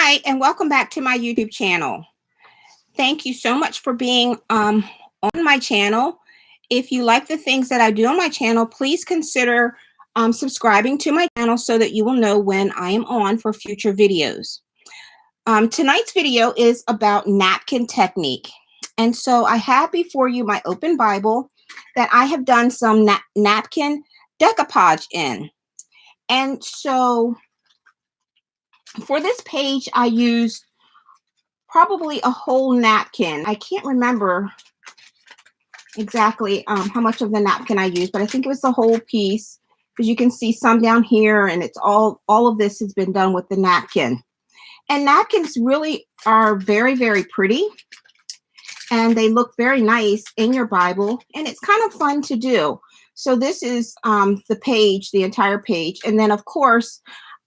Hi, and welcome back to my YouTube channel. Thank you so much for being on my channel. If you like the things that I do on my channel, please consider subscribing to my channel so that you will know when I am on for future videos. Tonight's video is about napkin technique. And so I have before you my open Bible that I have done some napkin decoupage in. And so for this page, I used probably a whole napkin. I can't remember exactly how much of the napkin I used, but I think it was the whole piece, because you can see some down here, and it's all of this has been done with the napkin. And napkins really are very, very pretty, and they look very nice in your Bible, and it's kind of fun to do. So this is the page, the entire page, and then of course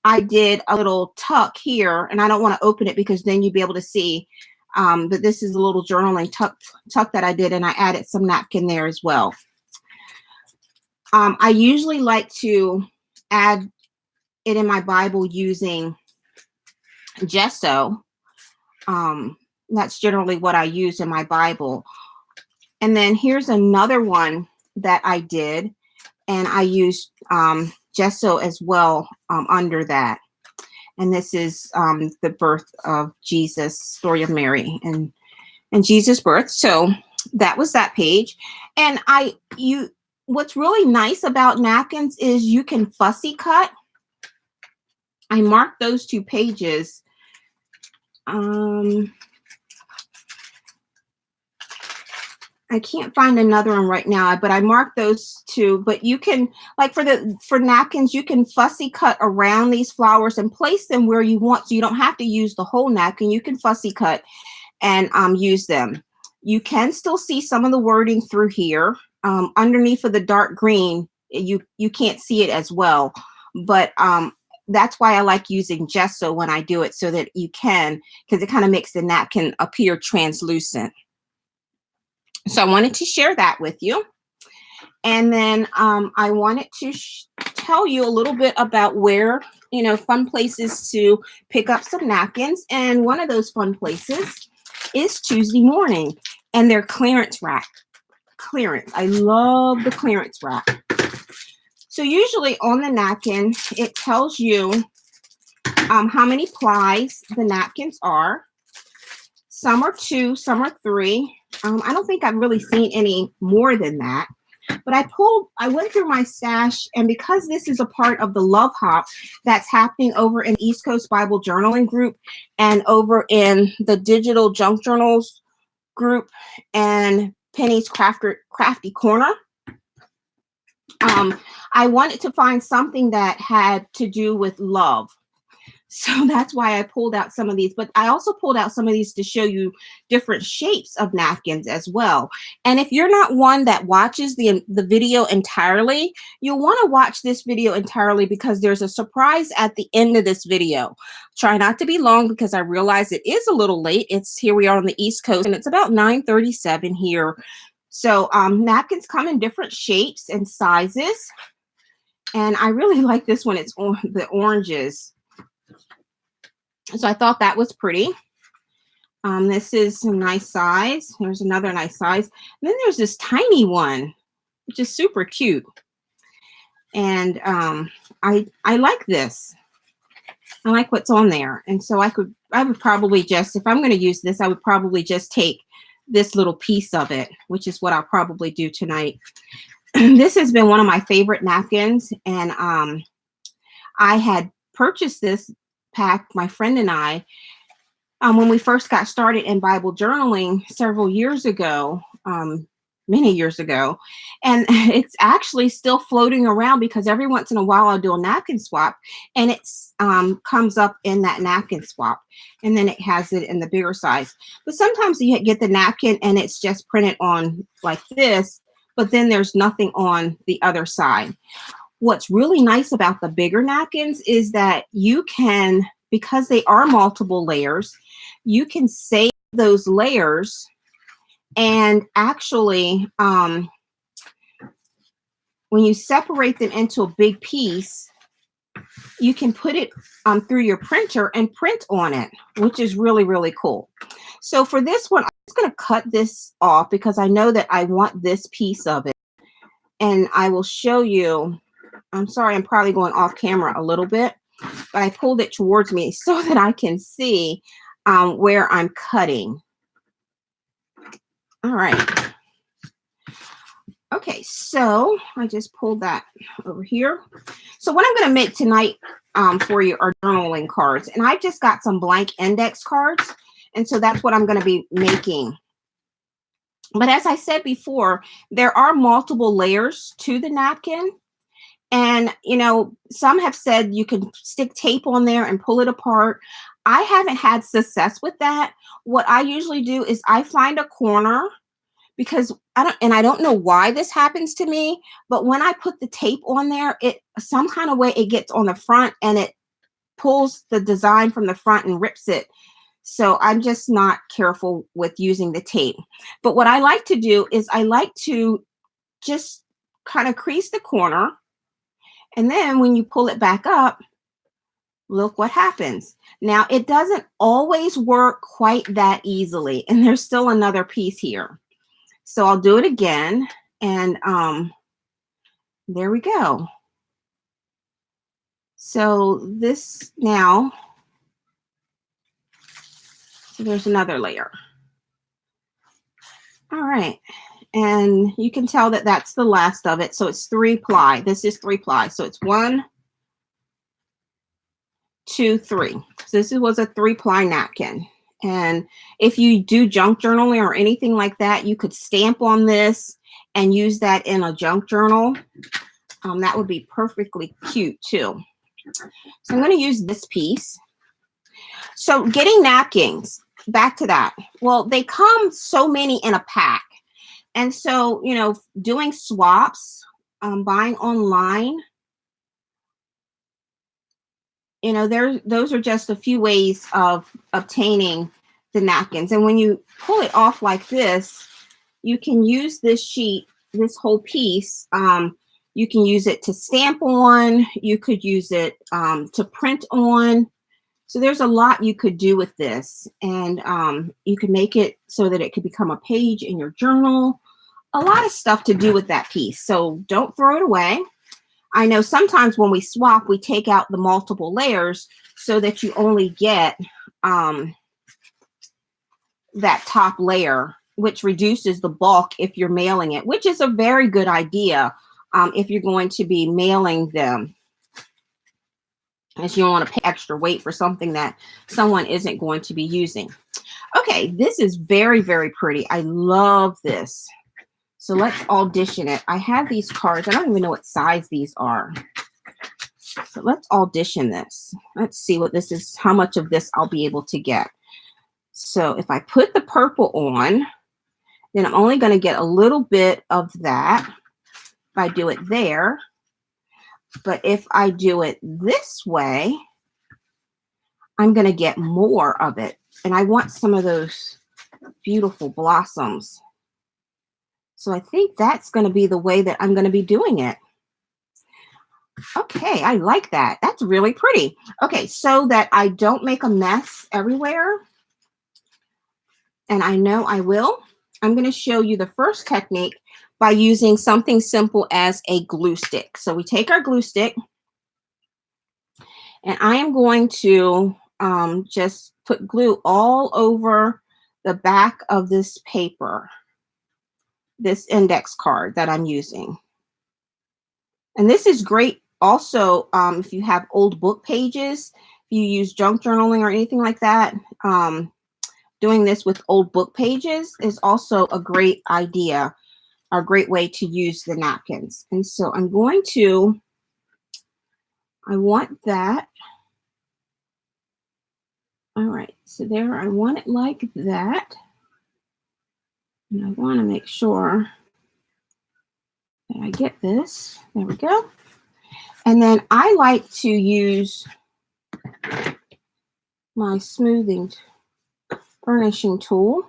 I did a little tuck here, and I don't want to open it because then you'd be able to see. But this is a little journaling tuck that I did, and I added some napkin there as well. I usually like to add it in my Bible using gesso. That's generally what I use in my Bible. And then here's another one that I did, and I used gesso as well under that. And this is the birth of Jesus, story of Mary and Jesus' birth. So that was that page. And what's really nice about napkins is you can fussy cut. I marked those two pages. I can't find another one right now, but I marked those two. But you can, like for napkins, you can fussy cut around these flowers and place them where you want. So you don't have to use the whole napkin. You can fussy cut and use them. You can still see some of the wording through here. Underneath of the dark green, you can't see it as well. But that's why I like using gesso when I do it, so that you can, because it kind of makes the napkin appear translucent. So I wanted to share that with you. And then I wanted to tell you a little bit about where, fun places to pick up some napkins. And one of those fun places is Tuesday morning, and their clearance rack. Clearance. I love the clearance rack. So usually on the napkin, it tells you how many plies the napkins are. Some are 2, some are 3. I don't think I've really seen any more than that. But I went through my stash, and because this is a part of the Love Hop that's happening over in East Coast Bible Journaling Group and over in the Digital Junk Journals group and Penny's Crafty Corner, I wanted to find something that had to do with love. So that's why I pulled out some of these, but I also pulled out some of these to show you different shapes of napkins as well. And if you're not one that watches the video entirely, you'll want to watch this video entirely, because there's a surprise at the end of this video. Try not to be long, because I realize it is a little late. Here we are on the East Coast, and it's about 9:37 here. So napkins come in different shapes and sizes. And I really like this one. It's the oranges. So I thought that was pretty. This is a nice size. There's another nice size. And then there's this tiny one, which is super cute. And I like this. I like what's on there. And so I would probably just, if I'm going to use this, I would probably just take this little piece of it, which is what I'll probably do tonight. This has been one of my favorite napkins. And I had purchased this pack, my friend and I, when we first got started in Bible journaling several years ago, many years ago. And it's actually still floating around, because every once in a while I'll do a napkin swap, and it comes up in that napkin swap, and then it has it in the bigger size. But sometimes you get the napkin and it's just printed on like this, but then there's nothing on the other side. What's really nice about the bigger napkins is that you can, because they are multiple layers, you can save those layers, and actually when you separate them into a big piece, you can put it through your printer and print on it, which is really, really cool. So for this one, I'm just going to cut this off because I know that I want this piece of it. And I will show you. I'm sorry, I'm probably going off camera a little bit, but I pulled it towards me so that I can see where I'm cutting. All right. Okay, so I just pulled that over here. So what I'm going to make tonight for you are journaling cards. And I just got some blank index cards. And so that's what I'm going to be making. But as I said before, there are multiple layers to the napkin. And, you know, some have said you can stick tape on there and pull it apart. I haven't had success with that. What I usually do is I find a corner, because I don't know why this happens to me, but when I put the tape on there, it some kind of way it gets on the front and it pulls the design from the front and rips it. So I'm just not careful with using the tape. But what I like to do is I like to just kind of crease the corner. And then when you pull it back up, look what happens. Now, it doesn't always work quite that easily. And there's still another piece here. So I'll do it again. And there we go. So this now, so there's another layer. All right. And you can tell that that's the last of it. So it's 3-ply. This is 3-ply. So it's 1, 2, 3. So this was a 3-ply napkin. And if you do junk journaling or anything like that, you could stamp on this and use that in a junk journal. That would be perfectly cute too. So I'm going to use this piece. So getting napkins, back to that. Well, they come so many in a pack. And so, you know, doing swaps, buying online, you know, those are just a few ways of obtaining the napkins. And when you pull it off like this, you can use this sheet, this whole piece. You can use it to stamp on. You could use it to print on. So there's a lot you could do with this. And you can make it so that it could become a page in your journal. A lot of stuff to do with that piece. So don't throw it away. I know sometimes when we swap, we take out the multiple layers so that you only get that top layer, which reduces the bulk if you're mailing it, which is a very good idea if you're going to be mailing them, as you don't want to pay extra weight for something that someone isn't going to be using. Okay, this is very, very pretty. I love this. So let's audition it. I have these cards. I don't even know what size these are. So let's audition this. Let's see what this is, how much of this I'll be able to get. So if I put the purple on, then I'm only going to get a little bit of that if I do it there. But if I do it this way, I'm going to get more of it. And I want some of those beautiful blossoms. So I think that's going to be the way that I'm going to be doing it. Okay, I like that. That's really pretty. Okay, so that I don't make a mess everywhere, and I know I will, I'm going to show you the first technique by using something simple as a glue stick. So we take our glue stick, and I am going to just put glue all over the back of this paper, this index card that I'm using. And this is great also if you have old book pages, if you use junk journaling or anything like that. Doing this with old book pages is also a great idea, a great way to use the napkins. And so I'm going to, I want that. All right, so there, I want it like that. And I want to make sure that I get this. There we go. And then I like to use my smoothing burnishing tool.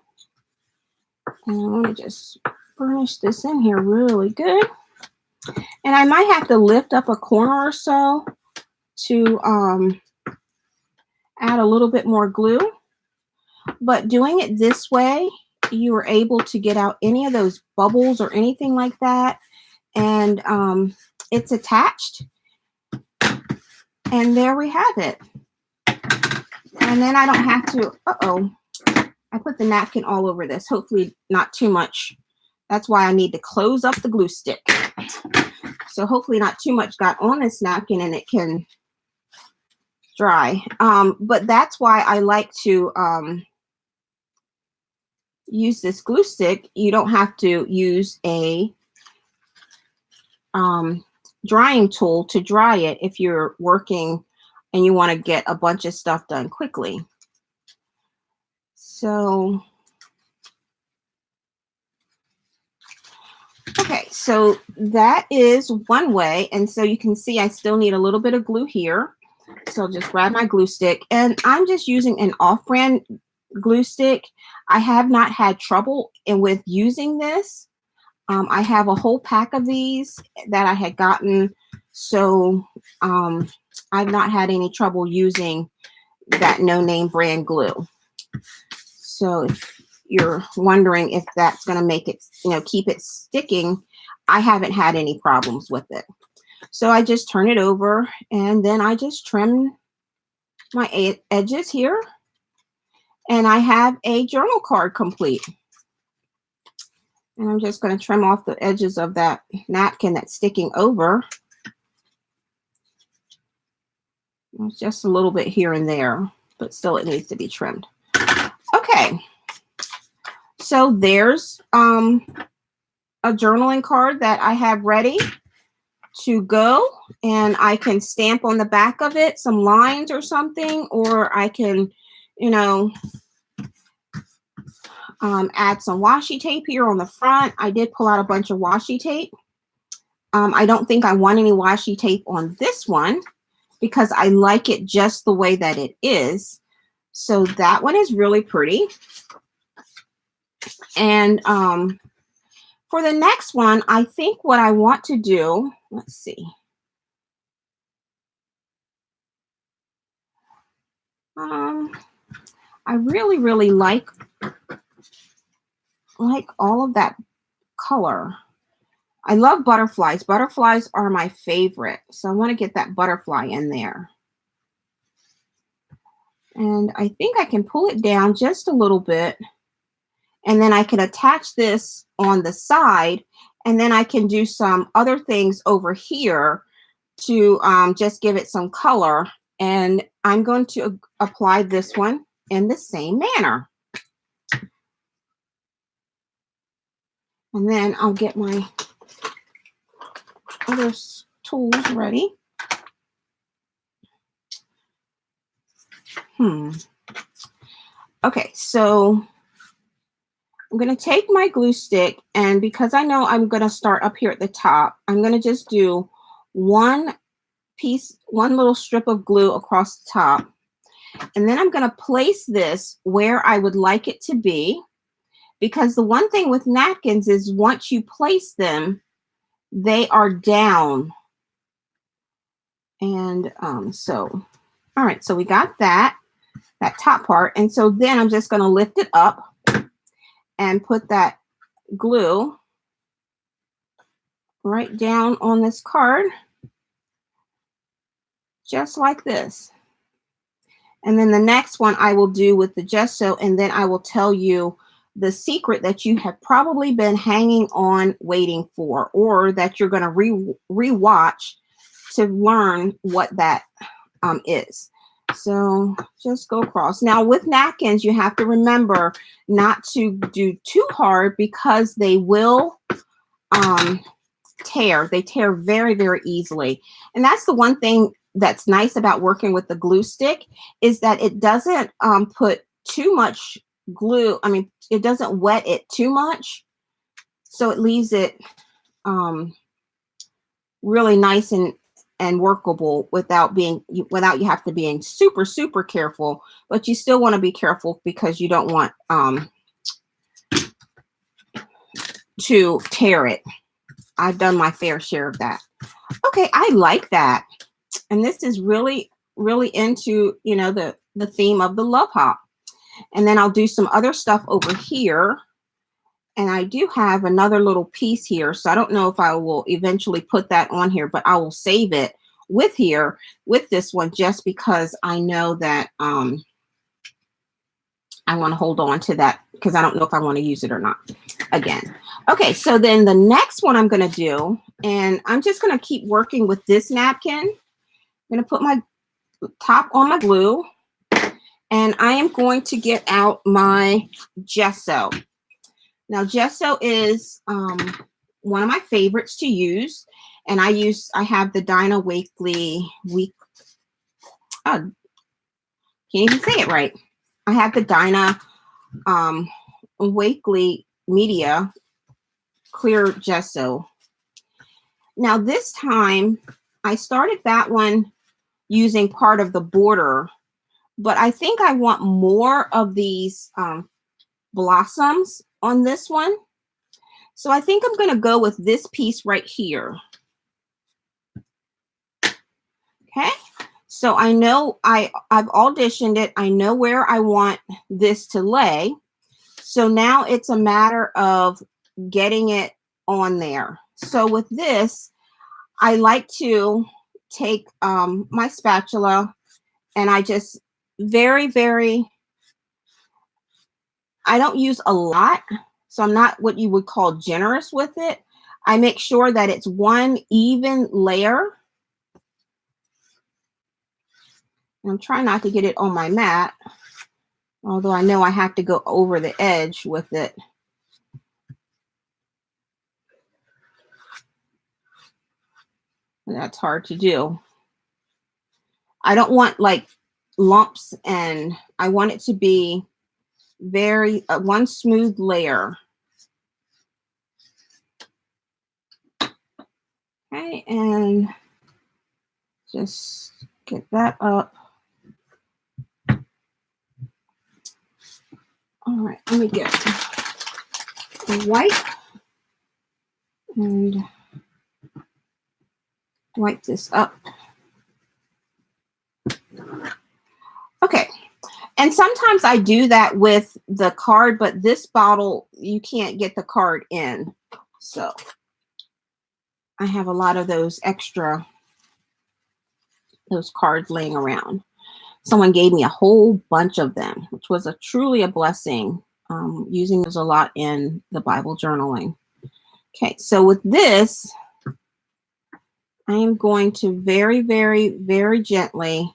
And I want to just burnish this in here really good. And I might have to lift up a corner or so to add a little bit more glue, but doing it this way, you were able to get out any of those bubbles or anything like that. And it's attached. And there we have it. And then I don't have to, I put the napkin all over this. Hopefully not too much. That's why I need to close up the glue stick. So hopefully not too much got on this napkin and it can dry. But that's why I like to use this glue stick. You don't have to use a drying tool to dry it if you're working and you want to get a bunch of stuff done quickly. So, okay, so that is one way. And so you can see I still need a little bit of glue here. So I'll just grab my glue stick, and I'm just using an off-brand glue stick. I have not had trouble with using this. I have a whole pack of these that I had gotten, so I've not had any trouble using that no-name brand glue. So if you're wondering if that's going to make it, keep it sticking, I haven't had any problems with it. So I just turn it over, and then I just trim my edges here, and I have a journal card complete. And I'm just going to trim off the edges of that napkin that's sticking over. It's just a little bit here and there, but still it needs to be trimmed. Okay. So there's a journaling card that I have ready to go, and I can stamp on the back of it some lines or something, or I can, add some washi tape here on the front. I did pull out a bunch of washi tape. I don't think I want any washi tape on this one because I like it just the way that it is. So that one is really pretty. And for the next one, I think what I want to do, let's see. I really, really like all of that color. I love butterflies. Butterflies are my favorite. So I want to get that butterfly in there. And I think I can pull it down just a little bit. And then I can attach this on the side. And then I can do some other things over here to just give it some color. And I'm going to apply this one in the same manner. And then I'll get my other tools ready. Okay, so I'm going to take my glue stick, and because I know I'm going to start up here at the top, I'm going to just do one little strip of glue across the top. And then I'm going to place this where I would like it to be, because the one thing with napkins is once you place them, they are down. And so, all right, so we got that top part. And so then I'm just going to lift it up and put that glue right down on this card, just like this. And then the next one I will do with the gesso, and then I will tell you the secret that you have probably been hanging on waiting for, or that you're going to re-watch to learn what that is. So just go across. Now with napkins, you have to remember not to do too hard because they will tear. They tear very, very easily. And that's the one thing that's nice about working with the glue stick, is that it doesn't put too much glue. I mean, it doesn't wet it too much. So it leaves it really nice and workable without you have to be super, super careful, but you still want to be careful because you don't want to tear it. I've done my fair share of that. Okay, I like that. And this is really, really into, you know, the theme of the love hop. And then I'll do some other stuff over here. And I do have another little piece here. So I don't know if I will eventually put that on here, but I will save it with here with this one just because I know that I want to hold on to that because I don't know if I want to use it or not again. Okay, so then the next one I'm going to do, and I'm just going to keep working with this napkin. I'm going to put my top on my glue, and I am going to get out my gesso. Now, gesso is one of my favorites to use, and I have the Dinah Wakely can't even say it right. I have the Dinah Wakely Media clear gesso. Now this time I started that one using part of the border, but I think I want more of these blossoms on this one. So I think I'm going to go with this piece right here. Okay. So I know I've auditioned it. I know where I want this to lay. So now it's a matter of getting it on there. So with this, I like to take my spatula and I just I don't use a lot. So I'm not what you would call generous with it. I make sure that it's one even layer. I'm trying not to get it on my mat, although I know I have to go over the edge with it. And that's hard to do. I don't want like lumps, and I want it to be very one smooth layer. Okay, and just get that up. All right, let me get the white and wipe this up. Okay, and sometimes I do that with the card, but this bottle, you can't get the card in. So I have a lot of those cards laying around. Someone gave me a whole bunch of them, which was truly a blessing, using those a lot in the Bible journaling. Okay, so with this, I am going to very, very, very gently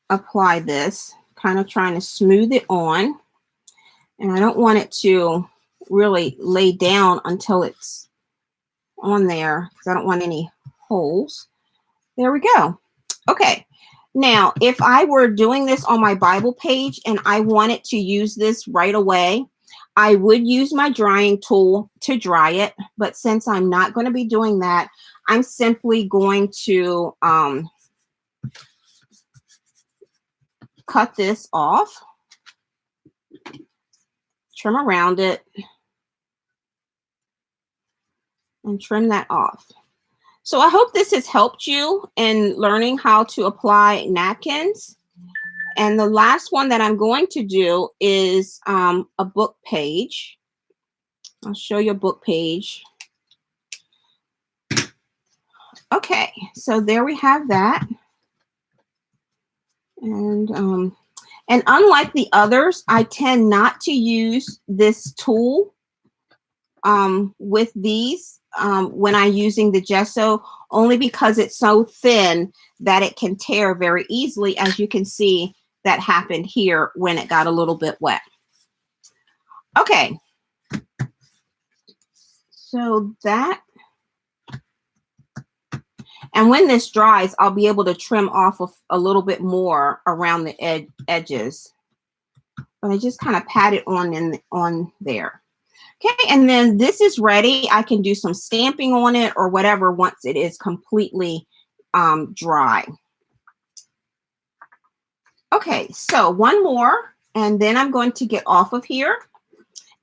apply this, kind of trying to smooth it on. And I don't want it to really lay down until it's on there because I don't want any holes. There we go. Okay. Now, if I were doing this on my Bible page and I wanted to use this right away, I would use my drying tool to dry it. But since I'm not going to be doing that, I'm simply going to cut this off, trim around it, and trim that off. So I hope this has helped you in learning how to apply napkins. And the last one that I'm going to do is a book page. I'll show you a book page. Okay, so there we have that. And unlike the others, I tend not to use this tool with these when I'm using the gesso, only because it's so thin that it can tear very easily. As you can see, that happened here when it got a little bit wet. Okay, so that, and when this dries, I'll be able to trim off a little bit more around the edges. But I just kind of pat it on there. Okay, and then this is ready. I can do some stamping on it or whatever once it is completely dry. Okay, so one more, and then I'm going to get off of here.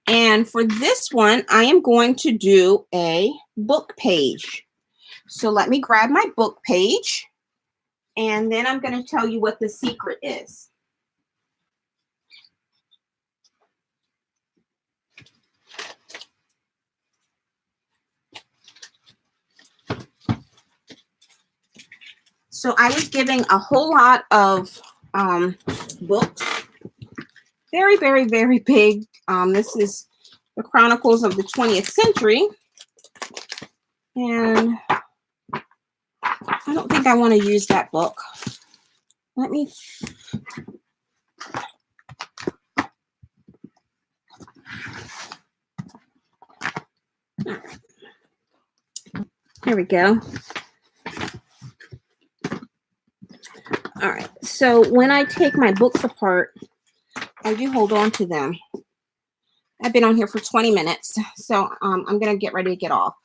And for this one, I am going to do a book page. So let me grab my book page, and then I'm going to tell you what the secret is. So I was giving a whole lot of books. Very, very, very big. This is the Chronicles of the 20th Century. And I don't think I want to use that book. Let me... There we go. All right. So when I take my books apart, I do hold on to them. I've been on here for 20 minutes, so I'm going to get ready to get off.